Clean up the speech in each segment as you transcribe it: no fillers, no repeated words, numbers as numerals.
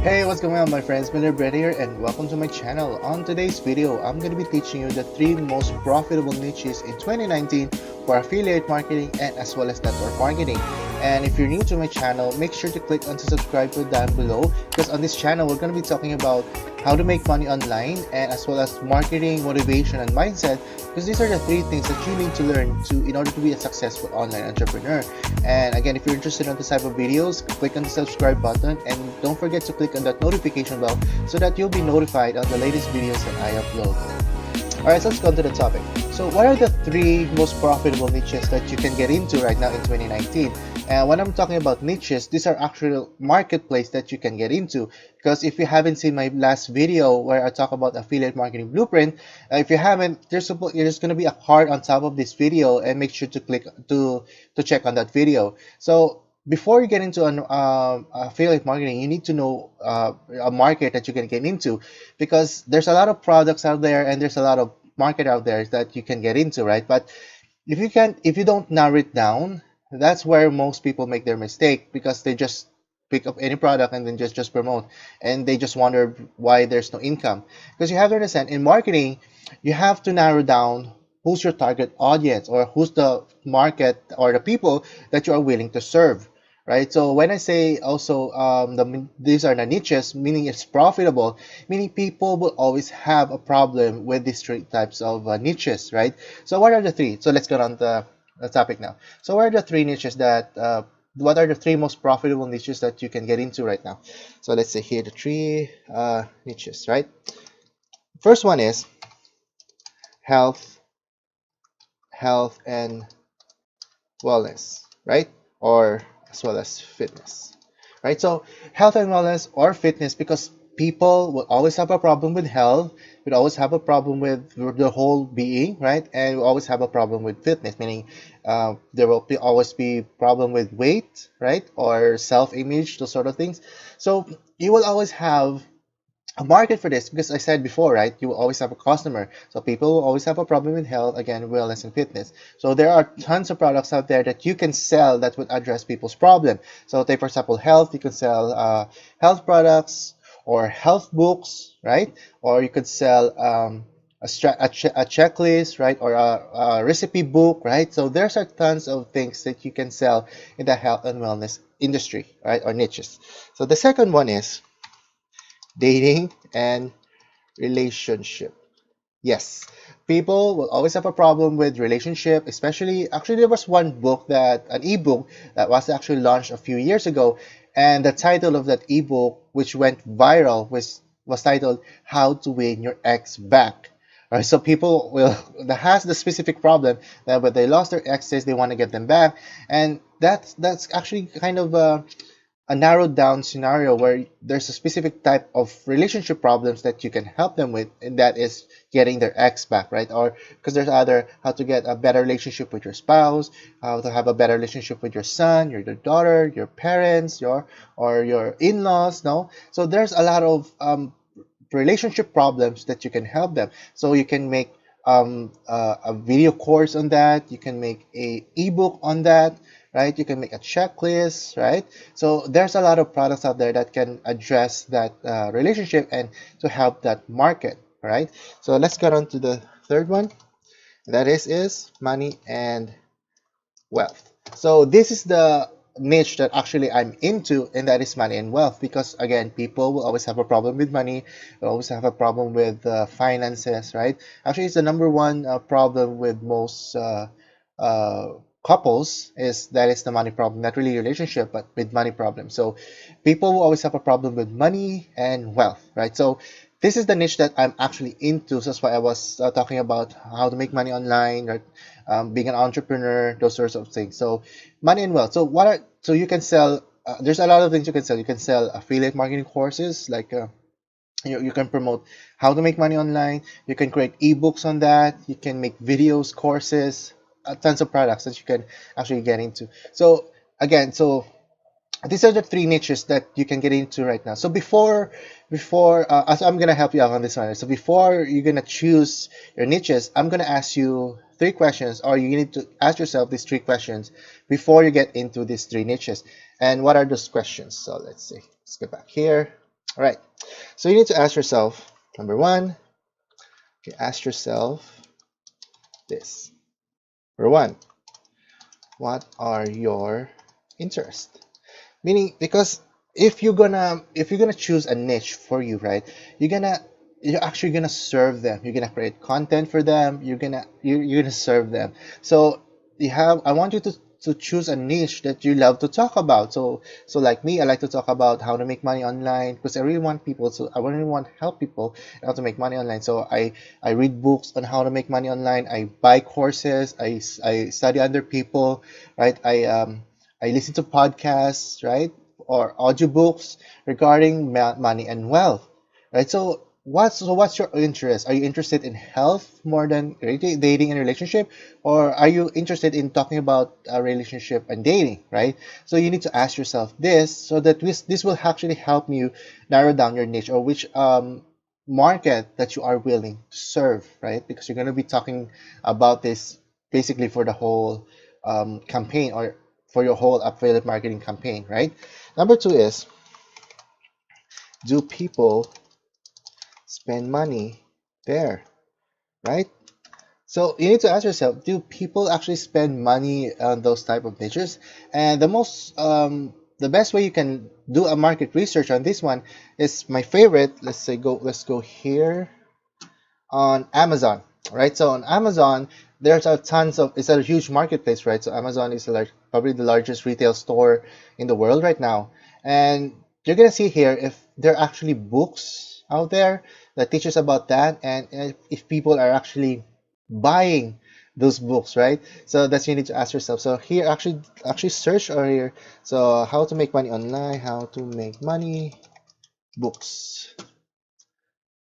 Hey, what's going on my friends? Miller Brett here and welcome to my channel. On today's video, I'm going to be teaching you the 3 most profitable niches in 2019 for affiliate marketing and as well as network marketing. And if you're new to my channel, make sure to click on to subscribe down below because on this channel, we're going to be talking about how to make money online and as well as marketing, motivation, and mindset because these are the 3 things that you need to learn in order to be a successful online entrepreneur. And again, if you're interested in this type of videos, click on the subscribe button and don't forget to click on that notification bell so that you'll be notified on the latest videos that I upload. Alright, so let's go to the topic. So what are the 3 most profitable niches that you can get into right now in 2019? And when I'm talking about niches, these are actual marketplace that you can get into. Because if you haven't seen my last video where I talk about affiliate marketing blueprint, if you haven't, there's going to be a card on top of this video, and make sure to click to check on that video. So before you get into an affiliate marketing, you need to know a market that you can get into, because there's a lot of products out there and there's a lot of market out there that you can get into, right? But if you don't narrow it down, that's where most people make their mistake, because they just pick up any product and then just promote, and they just wonder why there's no income. Because you have to understand, in marketing, you have to narrow down who's your target audience, or who's the market or the people that you are willing to serve, right? So when I say also these are the niches, meaning it's profitable, meaning people will always have a problem with these 3 types of niches, right? So what are the 3? So let's get on the topic now. So what are the 3 niches that what are the 3 most profitable niches that you can get into right now? So let's say here the 3 niches, right? First one is health, health and wellness, right? Or as well as fitness, right? So health and wellness or fitness, because people will always have a problem with health, will always have a problem with the whole being, right? And will always have a problem with fitness, meaning there will always be problem with weight, right? Or self-image, those sort of things. So you will always have a market for this, because I said before, right? You will always have a customer. So people will always have a problem with health, again, wellness and fitness. So there are tons of products out there that you can sell that would address people's problem. So take, for example, health. You can sell health products or health books, right? Or you could sell a checklist, right? Or a recipe book, right? So there's are tons of things that you can sell in the health and wellness industry, right? Or niches. So the second one is dating and relationship. Yes, people will always have a problem with relationship, especially actually there was one book, that an ebook that was actually launched a few years ago, and the title of that ebook, which went viral, was titled How to Win Your Ex Back. All right, so people will that has the specific problem that when they lost their exes, they want to get them back, and that's actually kind of a narrowed down scenario where there's a specific type of relationship problems that you can help them with, and that is getting their ex back, right? Or because there's other, how to get a better relationship with your spouse, how to have a better relationship with your son, your daughter, your parents, your in-laws. No, so there's a lot of relationship problems that you can help them. So you can make a video course on that. You can make a ebook on that, right? You can make a checklist, right? So there's a lot of products out there that can address that relationship and to help that market, right? So let's get on to the third one. That is money and wealth. So this is the niche that actually I'm into, and that is money and wealth, because again, people will always have a problem with money, will always have a problem with finances, right? Actually, it's the number one problem with most couples, is that is the money problem, not really relationship, but with money problem. So people will always have a problem with money and wealth, right? So this is the niche that I'm actually into. So that's why I was talking about how to make money online, right? Being an entrepreneur, those sorts of things. So money and wealth. So you can sell. There's a lot of things you can sell. You can sell affiliate marketing courses, like you can promote how to make money online. You can create ebooks on that. You can make videos, courses, tons of products that you can actually get into. So again, so these are the 3 niches that you can get into right now. So I'm gonna help you out on this one. So before you're gonna choose your niches, I'm gonna ask you 3 questions, or you need to ask yourself these 3 questions before you get into these 3 niches. And what are those questions? So let's see. Let's get back here. All right. So you need to ask yourself, number one, okay, ask yourself this. Number one, what are your interests? Meaning, because if you're gonna choose a niche for you, right? You're actually gonna serve them. You're gonna create content for them. You're gonna serve them. So I want you to choose a niche that you love to talk about. So like me, I like to talk about how to make money online because I really want to help people how to make money online. So I read books on how to make money online. I buy courses. I study under people, right? I listen to podcasts, right, or audiobooks regarding money and wealth, right? So what's your interest? Are you interested in health more than dating and relationship, or are you interested in talking about a relationship and dating, right? So you need to ask yourself this, so that this will actually help you narrow down your niche or which market that you are willing to serve, right? Because you're going to be talking about this basically for the whole campaign or for your whole affiliate marketing campaign, right? Number two is, do people spend money there, right? So you need to ask yourself, do people actually spend money on those type of niches? And the best way you can do a market research on this one is my favorite. Let's go here on Amazon, right? So on Amazon, there's a tons of, it's a huge marketplace, right? So Amazon is probably the largest retail store in the world right now. And you're gonna see here if there are actually books out there that teaches about that, and if people are actually buying those books, right? So that's you need to ask yourself. So here, actually search or here. So how to make money online, how to make money books.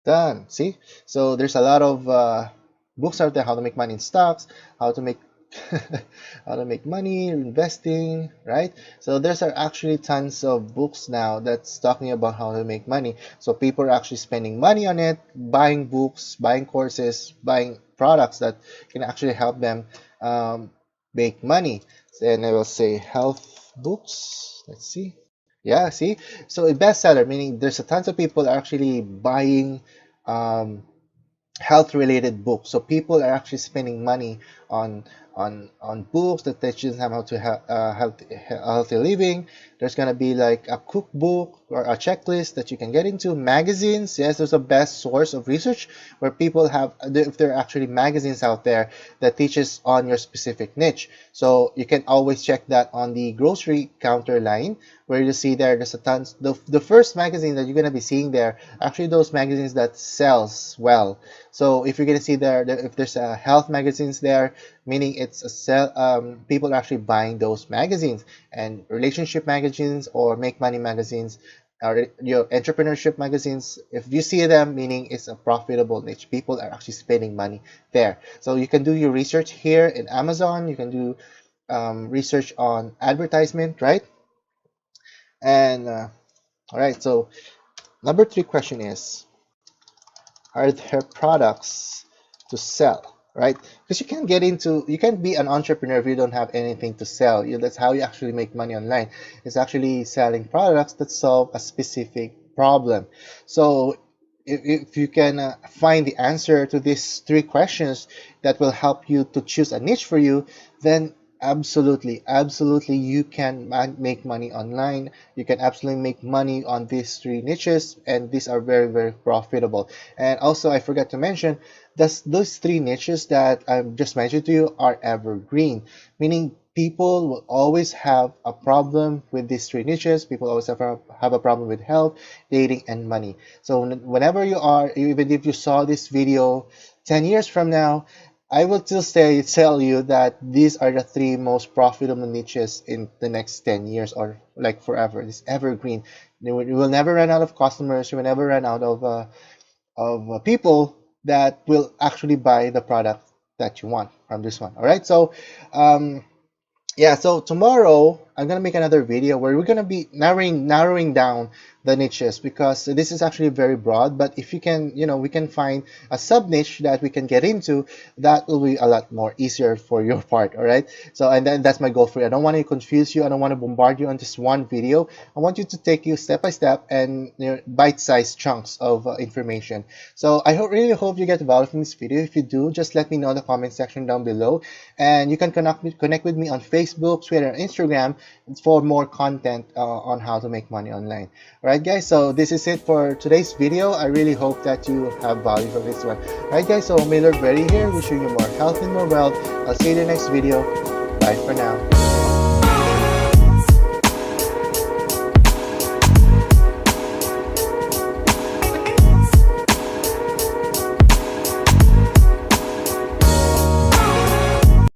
Done. See? So there's a lot of books out there, how to make money in stocks, how to make how to make money investing, right? So there's are actually tons of books now that's talking about how to make money. So people are actually spending money on it, buying books, buying courses, buying products that can actually help them make money. And I will say health books. Let's see. Yeah, see? So a bestseller, meaning there's a tons of people actually buying um, health related books. So people are actually spending money on on books that teaches them how to have healthy living. There's gonna be like a cookbook or a checklist that you can get into. Magazines, yes, there's a best source of research where people have, if there are actually magazines out there that teaches on your specific niche. So you can always check that on the grocery counter line where you see there's a tons. The first magazine that you're gonna be seeing there, actually those magazines that sells well. So if you're gonna see there, if there's a health magazines there, meaning it's a sell, people are actually buying those magazines. And relationship magazines or make money magazines or your entrepreneurship magazines, if you see them, meaning it's a profitable niche, people are actually spending money there. So you can do your research here in Amazon. You can do research on advertisement, right? And all right, so number three question is, are there products to sell, right? Because you can't be an entrepreneur if you don't have anything to sell. That's how you actually make money online. It's actually selling products that solve a specific problem. So if you can find the answer to these three questions that will help you to choose a niche for you, then absolutely you can make money online. You can absolutely make money on these three niches, and these are very profitable. And also, I forgot to mention, those three niches that I just mentioned to you are evergreen, meaning people will always have a problem with these three niches. People always have a problem with health, dating, and money. So whenever you are, even if you saw this video 10 years from now, I will still tell you that these are the three most profitable niches in the next 10 years or like forever. It's evergreen. You will never run out of customers. You will never run out of people that will actually buy the product that you want from this one. All right. So, yeah. So tomorrow I'm gonna make another video where we're gonna be narrowing down the niches, because this is actually very broad. But if you can, we can find a sub niche that we can get into, that will be a lot more easier for your part. All right. So, and then that's my goal for you. I don't want to confuse you. I don't want to bombard you on just one video. I want you to take you step by step and bite-sized chunks of information. So I really hope you get value from this video. If you do, just let me know in the comment section down below, and you can connect with me on Facebook, Twitter, and Instagram for more content on how to make money online. Alright guys, so this is it for today's video. I really hope that you have value from this one. Alright guys, so Miller Brady here, wishing you more health and more wealth. I'll see you in the next video. Bye for now.